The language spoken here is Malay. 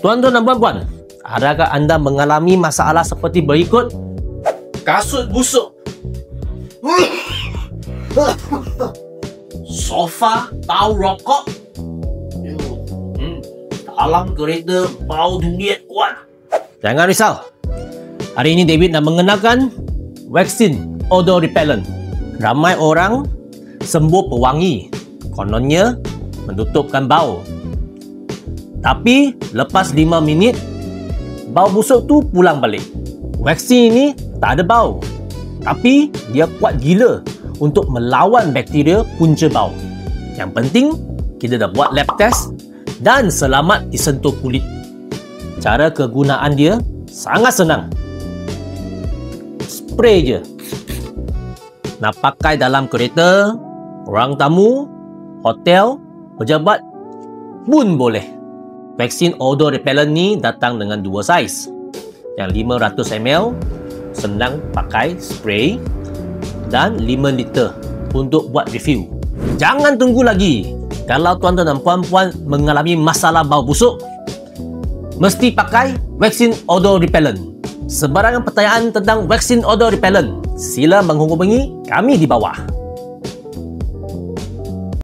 Tuan-tuan dan puan-puan, adakah anda mengalami masalah seperti berikut? Kasut busuk, sofa bau rokok, dalam kereta bau durian kuat. Jangan risau, hari ini David nak mengenalkan Vaccine Odor Repellent. Ramai orang sembuh pewangi, kononnya menutupkan bau. Tapi lepas 5 minit, bau busuk tu pulang balik. Vaksin ini tak ada bau, tapi dia kuat gila untuk melawan bakteria punca bau. Yang penting, kita dah buat lab test dan selamat disentuh kulit. Cara kegunaan dia sangat senang. Spray je. Nak pakai dalam kereta, orang tamu, hotel, pejabat pun boleh. Vaccine Odor Repellent ni datang dengan 2 saiz. Yang 500 ml senang pakai spray dan 5 liter untuk buat refill. Jangan tunggu lagi. Kalau tuan-tuan dan puan-puan mengalami masalah bau busuk, mesti pakai Vaccine Odor Repellent. Sebarangan pertanyaan tentang Vaccine Odor Repellent, sila menghubungi kami di bawah.